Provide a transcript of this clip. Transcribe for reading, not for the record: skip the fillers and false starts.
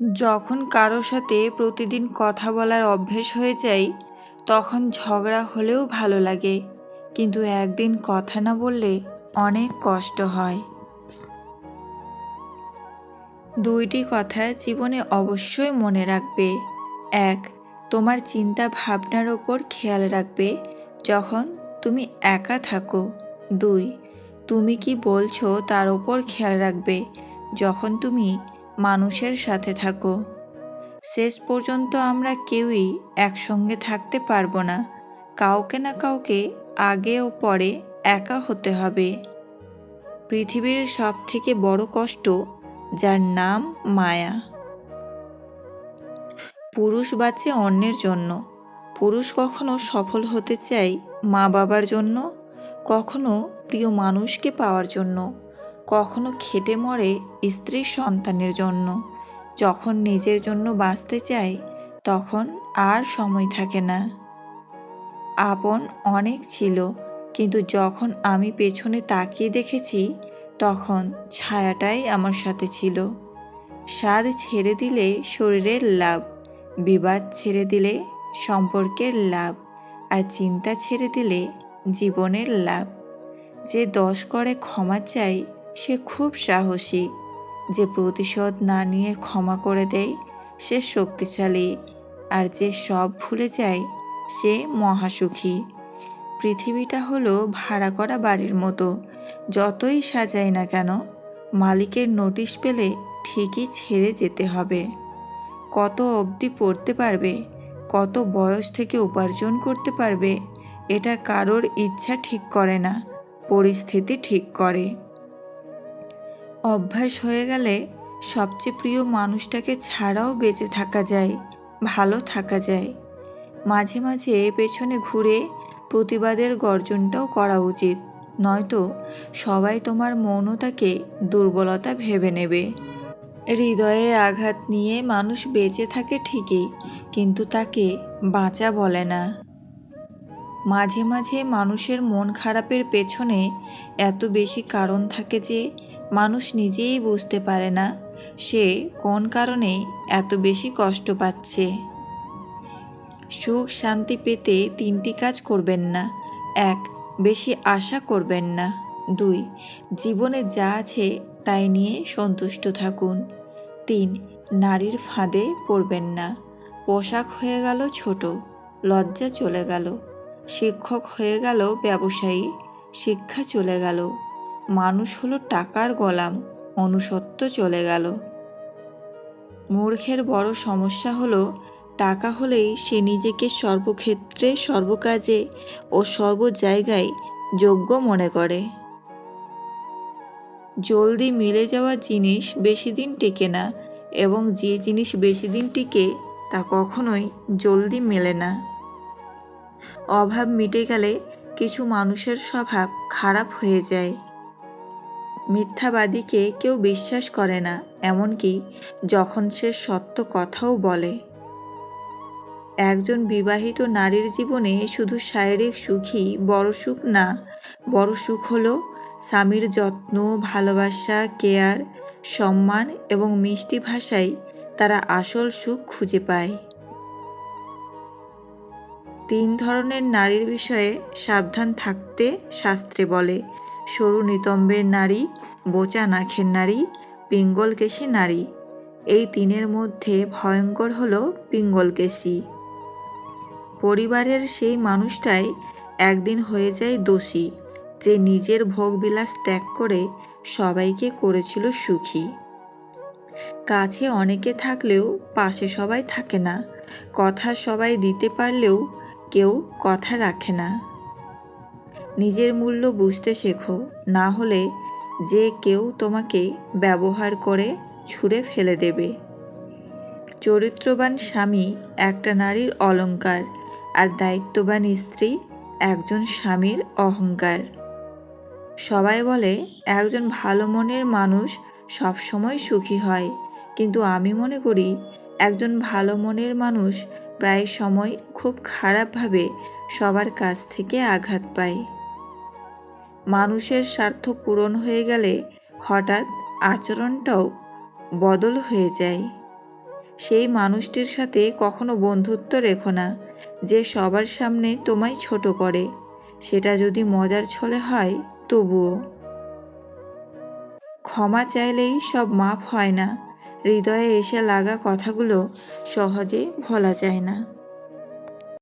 যখন কারোর সাথে প্রতিদিন কথা বলার অভ্যেস হয়ে যায় তখন ঝগড়া হলেও ভালো লাগে, কিন্তু একদিন কথা না বললে অনেক কষ্ট হয়। দুইটি কথা জীবনে অবশ্যই মনে রাখবে। এক, তোমার চিন্তা ভাবনার ওপর খেয়াল রাখবে যখন তুমি একা থাকো। দুই, তুমি কি বলছো তার ওপর খেয়াল রাখবে যখন তুমি মানুষের সাথে থাকো। শেষ পর্যন্ত আমরা কেউই একসঙ্গে থাকতে পারবো না, কাউকে না কাউকে আগে ও পরে একা হতে হবে। পৃথিবীর সব থেকে বড় কষ্ট যার নাম মায়া। পুরুষ বাঁচে অন্যের জন্য। পুরুষ কখনো সফল হতে চায় মা বাবার জন্য, কখনো প্রিয় মানুষকে পাওয়ার জন্য, কখনো খেটে মরে স্ত্রীর সন্তানের জন্য। যখন নিজের জন্য বাঁচতে চায় তখন আর সময় থাকে না। আপন অনেক ছিল, কিন্তু যখন আমি পেছনে তাকিয়ে দেখেছি তখন ছায়াটাই আমার সাথে ছিল। স্বাদ ছেড়ে দিলে শরীরের লাভ, বিবাদ ছেড়ে দিলে সম্পর্কের লাভ, আর চিন্তা ছেড়ে দিলে জীবনের লাভ। যে 10 করে ক্ষমা চায় সে খুব সাহসী, যে প্রতিশোধ না নিয়ে ক্ষমা করে দেয় সে শক্তিশালী, আর যে সব ভুলে যায় সে মহাসুখী। পৃথিবীটা হলো ভাড়া করা বাড়ির মতো, যতই সাজাই না কেন মালিকের নোটিশ পেলে ঠিকই ছেড়ে যেতে হবে। কত অবধি পড়তে পারবে, কত বয়স থেকে উপার্জন করতে পারবে, এটা কারোর ইচ্ছা ঠিক করে না, পরিস্থিতি ঠিক করে। অভ্যাস হয়ে গেলে সবচেয়ে প্রিয় মানুষটাকে ছাড়াও বেঁচে থাকা যায়, ভালো থাকা যায়। মাঝে মাঝে পেছনে ঘুরে প্রতিবাদের গর্জনটাও করা উচিত, নয়তো সবাই তোমার মৌনতাকে দুর্বলতা ভেবে নেবে। হৃদয়ে আঘাত নিয়ে মানুষ বেঁচে থাকে ঠিকই, কিন্তু তাকে বাঁচা বলে না। মাঝে মাঝে মানুষের মন খারাপের পেছনে এত বেশি কারণ থাকে যে মানুষ নিজেই বুঝতে পারে না সে কোন কারণে এত বেশি কষ্ট পাচ্ছে। সুখ শান্তি পেতে 3টি কাজ করবেন না। 1, বেশি আশা করবেন না। 2, জীবনে যা আছে তাই নিয়ে সন্তুষ্ট থাকুন। 3, নারীর ফাঁদে পড়বেন না। পোশাক হয়ে গেল ছোট, লজ্জা চলে গেল। শিক্ষক হয়ে গেল ব্যবসায়ী, শিক্ষা চলে গেল। মানুষ হলো টাকার গোলাম, মনুষ্যত্ব চলে গেল। মূর্খের বড় সমস্যা হলো টাকা হলেই সে নিজেকে সর্বক্ষেত্রে, সর্বকাজে ও সর্ব জায়গায় যোগ্য মনে করে। জলদি মিলে যাওয়া জিনিস বেশি দিন টেকে না, এবং যে জিনিস বেশি দিন টিকে তা কখনোই জলদি মেলে না। অভাব মিটে গেলে কিছু মানুষের স্বভাব খারাপ হয়ে যায়। মিথ্যাবাদীকে কেউ বিশ্বাস করে না, এমনকি যখন সে সত্য কথাও বলে। একজন বিবাহিত নারীর জীবনে শুধু শারীরিক সুখই বড় সুখ না, বড় সুখ হলো স্বামীর যত্ন, ভালোবাসা, কেয়ার, সম্মান এবং মিষ্টি ভাষায় তারা আসল সুখ খুঁজে পায়। 3 ধরনের নারীর বিষয়ে সাবধান থাকতে শাস্ত্রে বলে: সরু নিতম্বের নারী, বোচা নাখের নারী, পিঙ্গলকেশী নারী। এই 3-এর মধ্যে ভয়ঙ্কর হলো পিঙ্গলকেশী। পরিবারের সেই মানুষটাই একদিন হয়ে যায় দোষী, যে নিজের ভোগবিলাস ত্যাগ করে সবাইকে করেছিল সুখী। কাছে অনেকে থাকলেও পাশে সবাই থাকে না, কথা সবাই দিতে পারলেও কেউ কথা রাখে না। নিজের মূল্য বুঝতে শেখো, না হলে যে কেউ তোমাকে ব্যবহার করে ছুঁড়ে ফেলে দেবে। চরিত্রবান স্বামী একটা নারীর অলংকার, আর দায়িত্ববান স্ত্রী একজন স্বামীর অহংকার। সবাই বলে একজন ভালো মনের মানুষ সবসময় সুখী হয়, কিন্তু আমি মনে করি একজন ভালো মনের মানুষ প্রায় সময় খুব খারাপভাবে সবার কাছ থেকে আঘাত পায়। মানুষের স্বার্থ পূরণ হয়ে গেলে হঠাৎ আচরণটাও বদল হয়ে যায়। সেই মানুষটির সাথে কখনো বন্ধুত্ব রেখো না, যে সবার সামনে তোমায় ছোট করে। সেটা যদি মজার ছলে হয় তবুও। ক্ষমা চাইলেই সব মাপ হয় না, হৃদয়ে এসে লাগা কথাগুলো সহজে ভোলা যায় না।